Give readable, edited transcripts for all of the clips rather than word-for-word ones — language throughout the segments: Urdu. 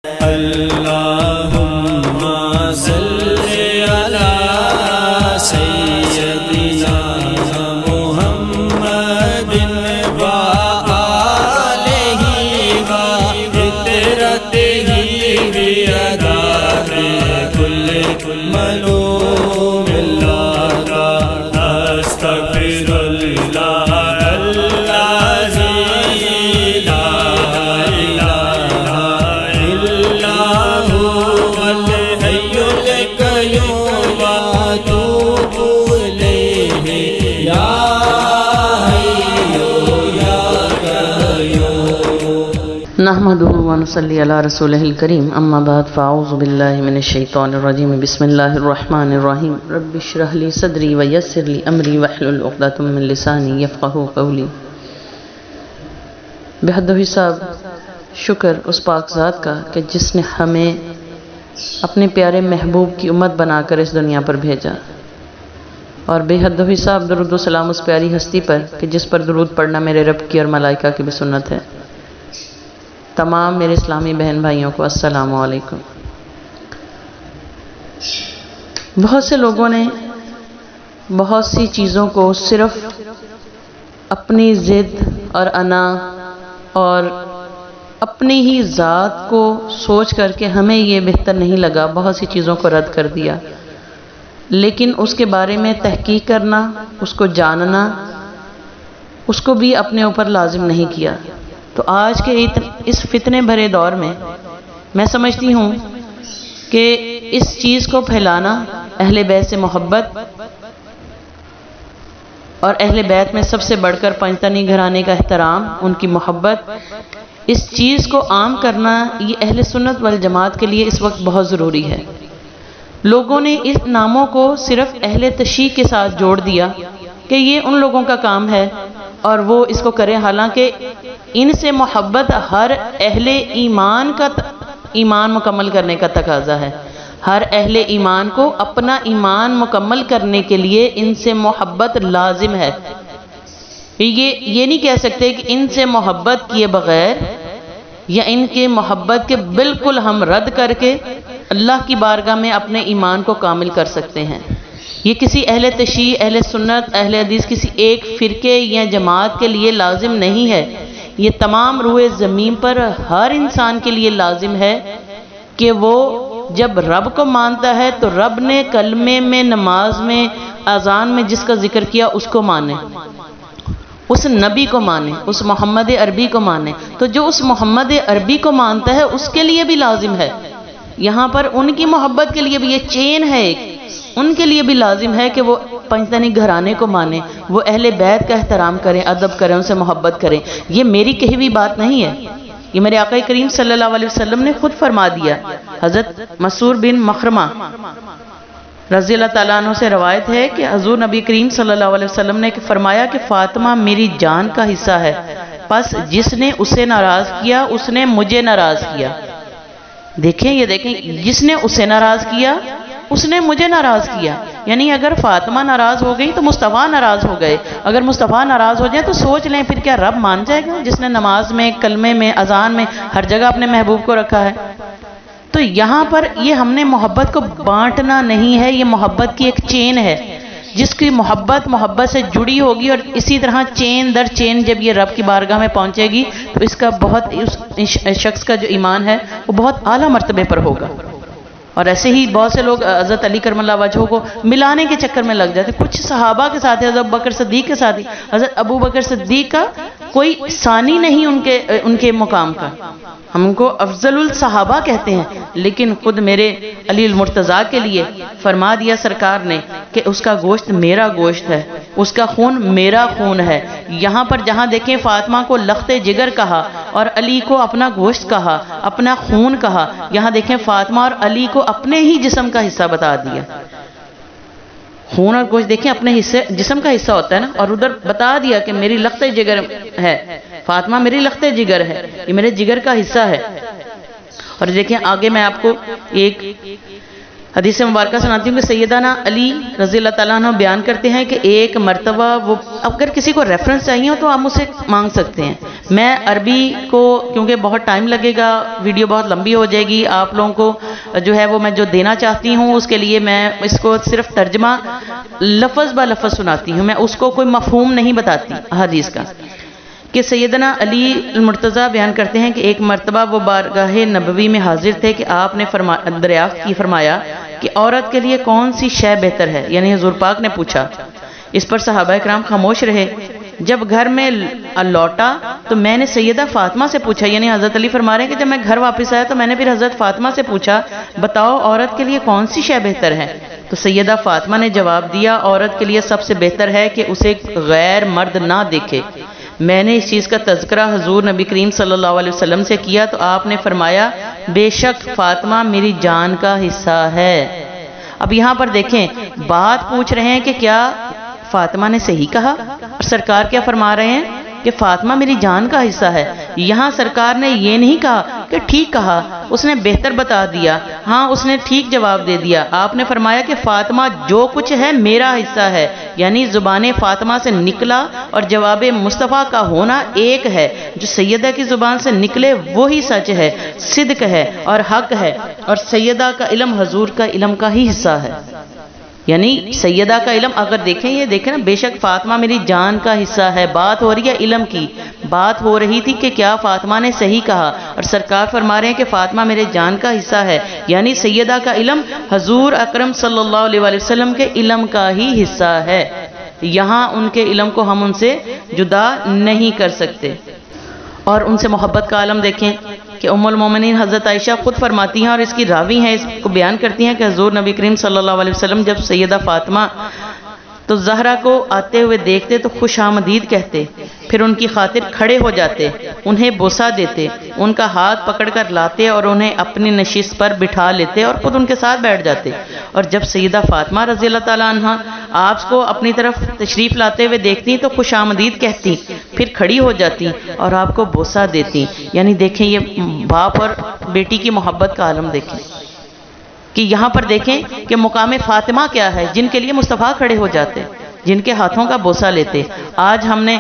اللہم صلی علی سیدنا محمد وآلہ وعطرتہ بعدد کل ملوم اللہ استغفر اللہ نحمده ونصلي على رسوله الكريم اما بعد فاعوذ بالله من الشيطان الرجيم بسم الله الرحمن الرحيم رب اشرح لي صدري ويسر لي امري واحلل عقدة من لساني يفقهوا قولي۔ بحد حساب شکر اس پاک ذات کا کہ جس نے ہمیں اپنے پیارے محبوب کی امت بنا کر اس دنیا پر بھیجا، اور بے حد حساب درود و سلام اس پیاری ہستی پر کہ جس پر درود پڑھنا میرے رب کی اور ملائکہ کی بھی سنت ہے۔ تمام میرے اسلامی بہن بھائیوں کو السلام علیکم۔ بہت سے لوگوں نے بہت سی چیزوں کو صرف اپنی ضد اور انا اور اپنی ہی ذات کو سوچ کر کے ہمیں یہ بہتر نہیں لگا بہت سی چیزوں کو رد کر دیا، لیکن اس کے بارے میں تحقیق کرنا، اس کو جاننا، اس کو بھی اپنے اوپر لازم نہیں کیا۔ تو آج کے اس فتنے بھرے دور میں سمجھتی ہوں کہ اس چیز کو پھیلانا، اہل بیت سے محبت اور اہل بیت میں سب سے بڑھ کر پنجتنی گھرانے کا احترام، ان کی محبت، اس چیز کو عام کرنا یہ اہل سنت والجماعت کے لیے اس وقت بہت ضروری ہے۔ لوگوں نے اس ناموں کو صرف اہل تشیع کے ساتھ جوڑ دیا کہ یہ ان لوگوں کا کام ہے اور وہ اس کو کریں، حالانکہ ان سے محبت ہر اہل ایمان کا ایمان مکمل کرنے کا تقاضا ہے۔ ہر اہل ایمان کو اپنا ایمان مکمل کرنے کے لیے ان سے محبت لازم ہے۔ یہ نہیں کہہ سکتے کہ ان سے محبت کیے بغیر یا ان کے محبت کے بالکل ہم رد کر کے اللہ کی بارگاہ میں اپنے ایمان کو کامل کر سکتے ہیں۔ یہ کسی اہل تشیع، اہل سنت، اہل حدیث، کسی ایک فرقے یا جماعت کے لیے لازم نہیں ہے۔ یہ تمام روئے زمین پر ہر انسان کے لیے لازم ہے کہ وہ جب رب کو مانتا ہے تو رب نے کلمے میں، نماز میں، اذان میں جس کا ذکر کیا اس کو مانے، اس نبی کو مانے، اس محمد عربی کو مانے۔ تو جو اس محمد عربی کو مانتا ہے اس کے لیے بھی لازم ہے، یہاں پر ان کی محبت کے لیے بھی یہ چین ہے ایک، ان کے لیے بھی لازم ہے کہ وہ پنجتنی گھرانے کو مانیں، وہ اہل بیت کا احترام کریں، ادب کریں، ان سے محبت کریں۔ یہ میری کہی ہوئی بات نہیں ہے، یہ میرے آقا کریم صلی اللہ علیہ وسلم نے خود فرما دیا۔ حضرت مسعود بن مخرمہ رضی اللہ تعالیٰ عنہ سے روایت ہے کہ حضور نبی کریم صلی اللہ علیہ وسلم نے فرمایا کہ فاطمہ میری جان کا حصہ ہے، پس جس نے اسے ناراض کیا اس نے مجھے ناراض کیا۔ دیکھیں، یہ دیکھیں، جس نے اسے ناراض کیا اس نے مجھے ناراض کیا، یعنی اگر فاطمہ ناراض ہو گئی تو مصطفیٰ ناراض ہو گئے، اگر مصطفیٰ ناراض ہو جائے تو سوچ لیں پھر کیا رب مان جائے گا جس نے نماز میں، کلمے میں، اذان میں ہر جگہ اپنے محبوب کو رکھا ہے؟ تو یہاں پر یہ ہم نے محبت کو بانٹنا نہیں ہے، یہ محبت کی ایک چین ہے، جس کی محبت سے جڑی ہوگی، اور اسی طرح چین در چین جب یہ رب کی بارگاہ میں پہنچے گی تو اس کا بہت، اس شخص کا جو ایمان ہے وہ بہت اعلیٰ مرتبے پر ہوگا۔ اور ایسے ہی بہت سے لوگ حضرت علی کرم اللہ وجہہ کو ملانے کے چکر میں لگ جاتے، کچھ صحابہ کے ساتھ، حضرت ابوبکر صدیق کے ساتھ، حضرت ابوبکر صدیق کا کوئی ثانی نہیں ان کے مقام کا، ہم ان کو افضل الصحابہ کہتے ہیں، لیکن خود میرے علی المرتضیٰ کے لیے فرما دیا سرکار نے کہ اس کا گوشت میرا گوشت ہے، اس کا خون میرا خون ہے۔ یہاں پر جہاں دیکھیں فاطمہ کو لخت جگر کہا اور علی کو اپنا گوشت کہا، اپنا خون کہا، یہاں دیکھیں فاطمہ اور علی کو اپنے ہی جسم کا حصہ بتا دیا۔ خون اور گوشت دیکھیں اپنے حصے، جسم کا حصہ ہوتا ہے نا، اور ادھر بتا دیا کہ میری لخت جگر ہے، فاطمہ میری لخت جگر ہے، یہ میرے جگر کا حصہ ہے۔ اور دیکھیں آگے میں آپ کو ایک حدیث مبارکہ سناتی ہوں کہ سیدنا علی رضی اللہ تعالیٰ عنہ بیان کرتے ہیں کہ ایک مرتبہ وہ، اگر کسی کو ریفرنس چاہیے ہو تو آپ مجھ سے مانگ سکتے ہیں، میں عربی کو کیونکہ بہت ٹائم لگے گا، ویڈیو بہت لمبی ہو جائے گی، آپ لوگوں کو جو ہے وہ میں جو دینا چاہتی ہوں اس کے لیے میں اس کو صرف ترجمہ لفظ با لفظ سناتی ہوں، میں اس کو کوئی مفہوم نہیں بتاتی حدیث کا۔ کہ سیدنا علی المرتضیٰ بیان کرتے ہیں کہ ایک مرتبہ وہ بارگاہ نبوی میں حاضر تھے کہ آپ نے دریافت کی، فرمایا کہ عورت کے لیے کون سی شے بہتر ہے، یعنی حضور پاک نے پوچھا۔ اس پر صحابہ کرام خاموش رہے۔ جب گھر میں لوٹا تو میں نے سیدہ فاطمہ سے پوچھا، یعنی حضرت علی فرما رہے ہیں کہ جب میں گھر واپس آیا تو میں نے پھر حضرت فاطمہ سے پوچھا، بتاؤ عورت کے لیے کون سی شے بہتر ہے؟ تو سیدہ فاطمہ نے جواب دیا، عورت کے لیے سب سے بہتر ہے کہ اسے غیر مرد نہ دیکھے۔ میں نے اس چیز کا تذکرہ حضور نبی کریم صلی اللہ علیہ وسلم سے کیا تو آپ نے فرمایا، بے شک فاطمہ میری جان کا حصہ ہے۔ اب یہاں پر دیکھیں، بات پوچھ رہے ہیں کہ کیا فاطمہ نے صحیح کہا، اور سرکار کیا فرما رہے ہیں کہ فاطمہ میری جان کا حصہ ہے۔ یہاں سرکار نے یہ نہیں کہا کہ ٹھیک کہا، اس نے بہتر بتا دیا، ہاں اس نے ٹھیک جواب دے دیا۔ آپ نے فرمایا کہ فاطمہ جو کچھ ہے میرا حصہ ہے، یعنی زبان فاطمہ سے نکلا اور جواب مصطفیٰ کا ہونا ایک ہے، جو سیدہ کی زبان سے نکلے وہی سچ ہے، صدق ہے اور حق ہے، اور سیدہ کا علم حضور کا علم کا ہی حصہ ہے۔ یعنی سیدہ کا علم اگر دیکھیں، یہ دیکھیں نا، بے شک فاطمہ میری جان کا حصہ ہے، بات ہو رہی ہے علم کی، بات ہو رہی تھی کہ کیا فاطمہ نے صحیح کہا، اور سرکار فرما رہے ہیں کہ فاطمہ میرے جان کا حصہ ہے، یعنی سیدہ کا علم حضور اکرم صلی اللہ علیہ وسلم کے علم کا ہی حصہ ہے۔ یہاں ان کے علم کو ہم ان سے جدا نہیں کر سکتے۔ اور ان سے محبت کا عالم دیکھیں کہ ام المومنین حضرت عائشہ خود فرماتی ہیں اور اس کی راوی ہیں، اس کو بیان کرتی ہیں کہ حضور نبی کریم صلی اللہ علیہ وسلم جب سیدہ فاطمہ تو زہرا کو آتے ہوئے دیکھتے تو خوش آمدید کہتے، پھر ان کی خاطر کھڑے ہو جاتے، انہیں بوسہ دیتے، ان کا ہاتھ پکڑ کر لاتے اور انہیں اپنی نشست پر بٹھا لیتے اور خود ان کے ساتھ بیٹھ جاتے۔ اور جب سیدہ فاطمہ رضی اللہ تعالیٰ عنہ آپ کو اپنی طرف تشریف لاتے ہوئے دیکھتی تو خوش آمدید کہتی، پھر کھڑی ہو جاتی اور آپ کو بوسہ دیتی۔ یعنی دیکھیں یہ باپ اور بیٹی کی محبت کا عالم دیکھیں کہ یہاں پر دیکھیں کہ مقام فاطمہ کیا ہے، جن کے لیے مصطفیٰ کھڑے ہو جاتے، جن کے ہاتھوں کا بوسہ لیتے۔ آج ہم نے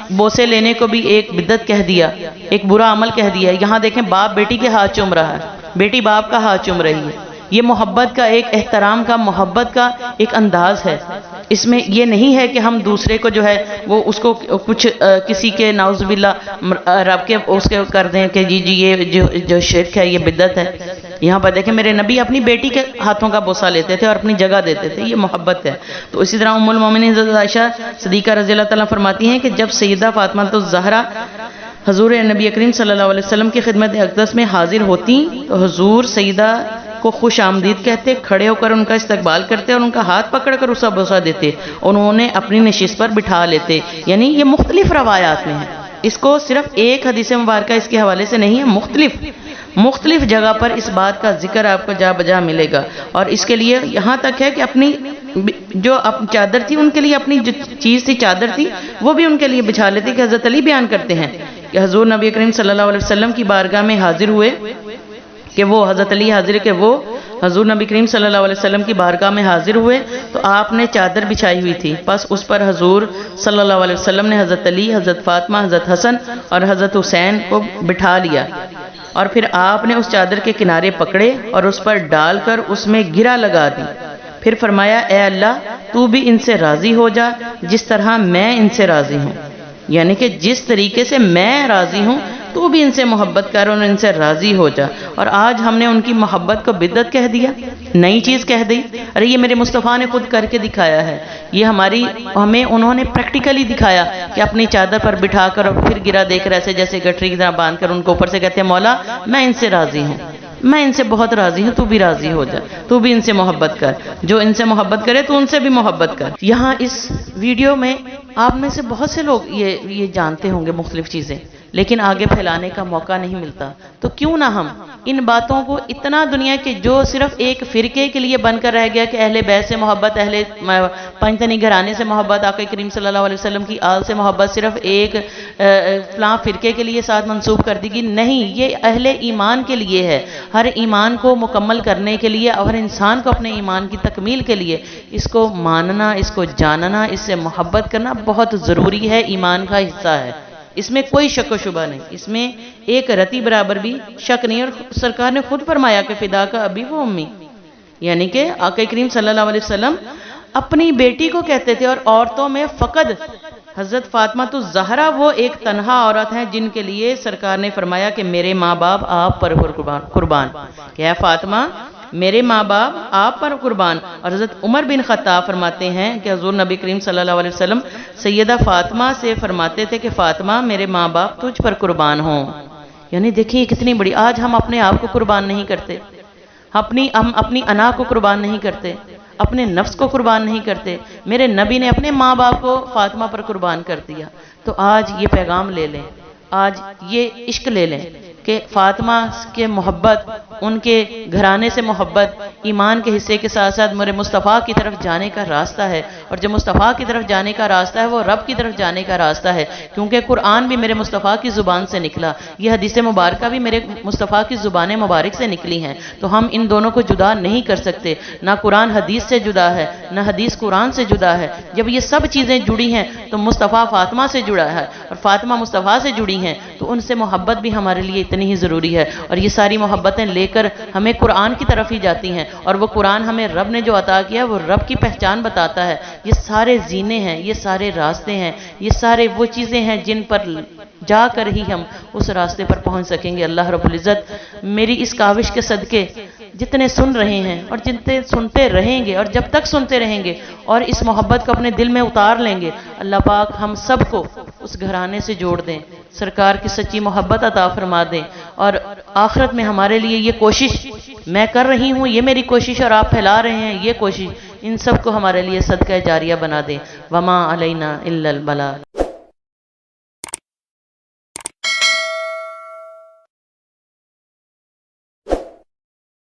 بوسے لینے کو بھی ایک بدعت کہہ دیا، ایک برا عمل کہہ دیا۔ یہاں دیکھیں باپ بیٹی کے ہاتھ چوم رہا ہے، بیٹی باپ کا ہاتھ چوم رہی ہے۔ یہ محبت کا ایک احترام کا، محبت کا ایک انداز ہے۔ اس میں یہ نہیں ہے کہ ہم دوسرے کو جو ہے وہ اس کو کچھ کسی کے نعوذ باللہ رب کے اس کے کر دیں کہ جی یہ جو شرک ہے، یہ بدعت ہے۔ یہاں پر دیکھیں میرے نبی اپنی بیٹی کے ہاتھوں کا بوسہ لیتے تھے اور اپنی جگہ دیتے تھے، یہ محبت ہے۔ تو اسی طرح ام المومنین حضرت عائشہ صدیقہ رضی اللہ تعالیٰ فرماتی ہیں کہ جب سیدہ فاطمہ الزہرا حضور نبی کریم صلی اللہ علیہ وسلم کی خدمت اقدس میں حاضر ہوتی تو حضور سیدہ کو خوش آمدید کہتے، کھڑے ہو کر ان کا استقبال کرتے اور ان کا ہاتھ پکڑ کر اسے بوسہ دیتے، انہیں اپنی نشست پر بٹھا لیتے۔ یعنی یہ مختلف روایات میں ہے، اس کو صرف ایک حدیث مبارکہ اس کے حوالے سے نہیں ہے، مختلف جگہ پر اس بات کا ذکر آپ کو جا بجا ملے گا۔ اور اس کے لیے یہاں تک ہے کہ اپنی جو چادر تھی، ان کے لیے اپنی جو چیز تھی چادر تھی وہ بھی ان کے لیے بچھا لیتی، کہ حضرت علی بیان کرتے ہیں کہ حضور نبی کریم صلی اللہ علیہ وسلم کی بارگاہ میں حاضر ہوئے، کہ وہ حضرت علی حاضر کہ وہ حضور نبی کریم صلی اللہ علیہ وسلم کی بارگاہ میں حاضر ہوئے تو آپ نے چادر بچھائی ہوئی تھی، بس اس پر حضور صلی اللہ علیہ وسلم نے حضرت علی، حضرت فاطمہ، حضرت حسن اور حضرت حسین کو بٹھا لیا، اور پھر آپ نے اس چادر کے کنارے پکڑے اور اس پر ڈال کر اس میں گرہ لگا دی، پھر فرمایا اے اللہ تو بھی ان سے راضی ہو جا جس طرح میں ان سے راضی ہوں، یعنی کہ جس طریقے سے میں راضی ہوں تو بھی ان سے محبت کر اور ان سے راضی ہو جا۔ اور آج ہم نے ان کی محبت کو بدعت کہہ دیا، نئی چیز کہہ دی۔ ارے یہ میرے مصطفیٰ نے خود کر کے دکھایا ہے، یہ ہمیں انہوں نے پریکٹیکلی دکھایا کہ اپنی چادر پر بٹھا کر اور پھر گرا دے کر ایسے جیسے گٹری کی طرح باندھ کر ان کو اوپر سے کہتے ہیں مولا میں ان سے راضی ہوں، میں ان سے بہت راضی ہوں، تو بھی راضی ہو جا، تو بھی ان سے محبت کر، جو ان سے محبت کرے تو ان سے بھی محبت کر۔ یہاں اس ویڈیو میں آپ میں سے بہت سے لوگ یہ جانتے ہوں گے مختلف چیزیں، لیکن آگے پھیلانے کا موقع نہیں ملتا، تو کیوں نہ ہم ان باتوں کو اتنا دنیا کے جو صرف ایک فرقے کے لیے بن کر رہ گیا کہ اہل بیت سے محبت، اہل پنجتنی گھرانے سے محبت، آقا کریم صلی اللہ علیہ وسلم کی آل سے محبت صرف ایک فلاں فرقے کے لیے ساتھ منسوب کر دی گی، نہیں، یہ اہل ایمان کے لیے ہے۔ ہر ایمان کو مکمل کرنے کے لیے اور انسان کو اپنے ایمان کی تکمیل کے لیے اس کو ماننا، اس کو جاننا، اس سے محبت کرنا بہت ضروری ہے، ایمان کا حصہ ہے۔ اس میں کوئی شک و شبہ نہیں، اس میں ایک رتی برابر بھی شک نہیں۔ اور سرکار نے خود فرمایا کہ فدا کا ابی و امی، یعنی کہ آقا کریم صلی اللہ علیہ وسلم اپنی بیٹی کو کہتے تھے، اور عورتوں میں فقط حضرت فاطمہ تو زہرا وہ ایک تنہا عورت ہیں جن کے لیے سرکار نے فرمایا کہ میرے ماں باپ آپ پر قربان، کہ اے فاطمہ میرے ماں باپ آپ پر قربان۔ اور حضرت عمر بن خطاب فرماتے ہیں کہ حضور نبی کریم صلی اللہ علیہ وسلم سیدہ فاطمہ سے فرماتے تھے کہ فاطمہ میرے ماں باپ تجھ پر قربان ہوں۔ یعنی دیکھیں کتنی بڑی، آج ہم اپنے آپ کو قربان نہیں کرتے، ہم اپنی انا کو قربان نہیں کرتے، اپنے نفس کو قربان نہیں کرتے۔ میرے نبی نے اپنے ماں باپ کو فاطمہ پر قربان کر دیا۔ تو آج یہ پیغام لے لیں، آج یہ عشق لے لیں کہ فاطمہ کے محبت، ان کے گھرانے سے محبت ایمان کے حصے کے ساتھ ساتھ میرے مصطفیٰ کی طرف جانے کا راستہ ہے، اور جو مصطفیٰ کی طرف جانے کا راستہ ہے وہ رب کی طرف جانے کا راستہ ہے، کیونکہ قرآن بھی میرے مصطفیٰ کی زبان سے نکلا، یہ حدیث مبارکہ بھی میرے مصطفیٰ کی زبان مبارک سے نکلی ہیں۔ تو ہم ان دونوں کو جدا نہیں کر سکتے، نہ قرآن حدیث سے جدا ہے نہ حدیث قرآن سے جدا ہے۔ جب یہ سب چیزیں جڑی ہیں تو مصطفیٰ فاطمہ سے جڑا ہے، اور فاطمہ مصطفیٰ سے جڑی ہیں، تو ان سے محبت بھی ہمارے لیے اتنی ہی ضروری ہے۔ اور یہ ساری محبتیں لے کر ہمیں قرآن کی طرف ہی جاتی ہیں، اور وہ قرآن ہمیں رب نے جو عطا کیا وہ رب کی پہچان بتاتا ہے۔ یہ سارے زینے ہیں، یہ سارے راستے ہیں، یہ سارے وہ چیزیں ہیں جن پر جا کر ہی ہم اس راستے پر پہنچ سکیں گے۔ اللہ رب العزت میری اس کاوش کے صدقے جتنے سن رہے ہیں اور جتنے سنتے رہیں گے اور جب تک سنتے رہیں گے اور اس محبت کو اپنے دل میں اتار لیں گے، اللہ پاک ہم سب کو اس گھرانے سے جوڑ دیں، سرکار کی سچی محبت عطا فرما دیں، اور آخرت میں ہمارے لیے یہ کوشش میں کر رہی ہوں، یہ میری کوشش، اور آپ پھیلا رہے ہیں یہ کوشش، ان سب کو ہمارے لیے صدقہ جاریہ بنا دیں۔ وما علینا الا البلاغ۔